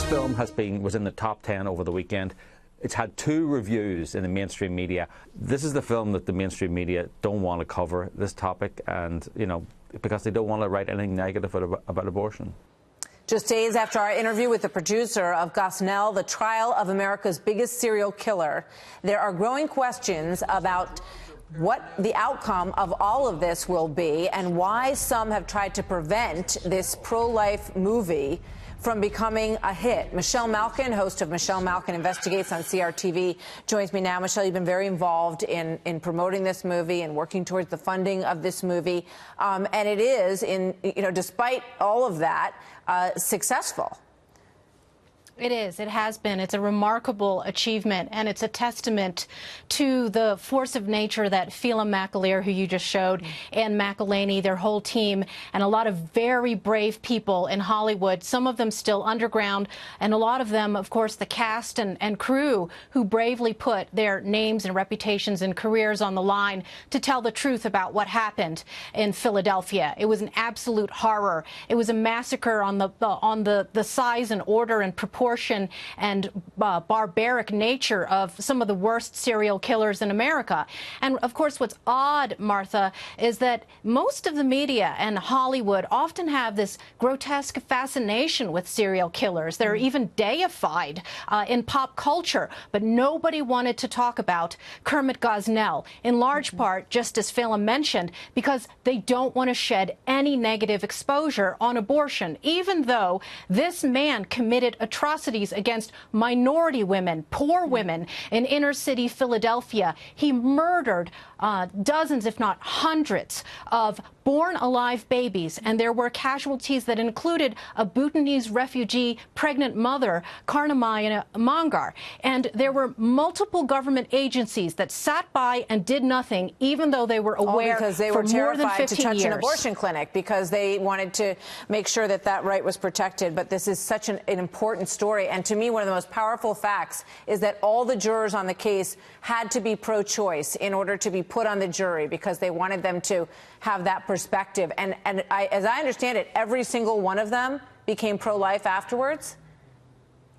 film was in the top 10 over the weekend. It's had 2 reviews in the mainstream media. This is the film that the mainstream media don't want to cover, this topic, and, because they don't want to write anything negative about abortion. Just days after our interview with the producer of Gosnell, the trial of America's biggest serial killer, there are growing questions about what the outcome of all of this will be and why some have tried to prevent this pro-life movie from becoming a hit. Michelle Malkin, host of Michelle Malkin Investigates on CRTV, joins me now. Michelle, you've been very involved in promoting this movie and working towards the funding of this movie. And it is, despite all of that, successful. It is. It has been. It's a remarkable achievement, and it's a testament to the force of nature that Phelan McAleer, who you just showed, and McElhaney, their whole team, and a lot of very brave people in Hollywood, some of them still underground, and a lot of them, of course, the cast and crew who bravely put their names and reputations and careers on the line to tell the truth about what happened in Philadelphia. It was an absolute horror. It was a massacre on the size and order and proportion and barbaric nature of some of the worst serial killers in America. And of course, what's odd, Martha, is that most of the media and Hollywood often have this grotesque fascination with serial killers. They're even deified in pop culture, but nobody wanted to talk about Kermit Gosnell, in large part, just as Phelan mentioned, because they don't want to shed any negative exposure on abortion, even though this man committed atrocities against minority women, poor women in inner city Philadelphia. He murdered dozens, if not hundreds, of born-alive babies, and there were casualties that included a Bhutanese refugee pregnant mother, Karnamaya Mangar. And there were multiple government agencies that sat by and did nothing, even though they were aware because they for were more than terrified 15 to touch years. an abortion clinic because they wanted to make sure that that right was protected. But this is such an important story. And to me, one of the most powerful facts is that all the jurors on the case had to be pro-choice in order to be put on the jury because they wanted them to have that perspective. And as I understand it, every single one of them became pro-life afterwards.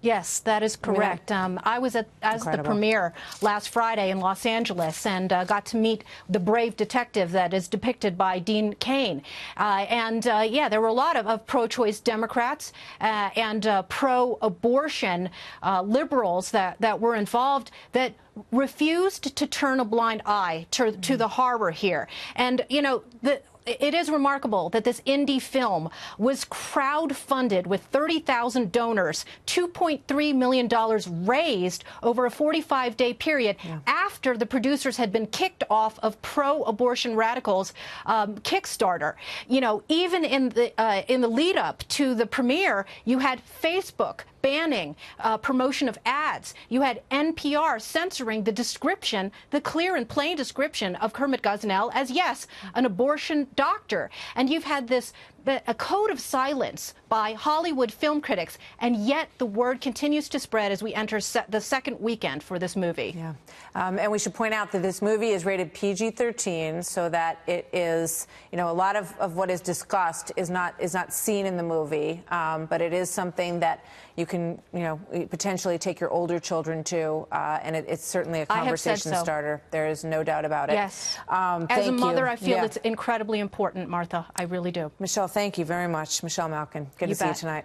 Yes, that is correct. I was at the premiere last Friday in Los Angeles and got to meet the brave detective that is depicted by Dean Cain. Yeah, there were a lot of pro-choice Democrats and pro-abortion liberals that were involved that refused to turn a blind eye to the horror here. And, it is remarkable that this indie film was crowdfunded with 30,000 donors, $2.3 million raised over a 45-day period after the producers had been kicked off of pro-abortion radicals Kickstarter. Even in the lead-up to the premiere, you had Facebook banning promotion of ads. You had NPR censoring the description, the clear and plain description of Kermit Gosnell as, yes, an abortion doctor. And you've had a code of silence by Hollywood film critics, and yet the word continues to spread as we enter the second weekend for this movie. Yeah. And we should point out that this movie is rated PG-13, so that it is, a lot of what is discussed is not seen in the movie, but it is something that you can, potentially take your older children to, and it's certainly a conversation starter. There is no doubt about it. Yes. As a mother, I feel it's incredibly important, Martha. I really do. Michelle, thank you very much. Michelle Malkin, good to see you tonight.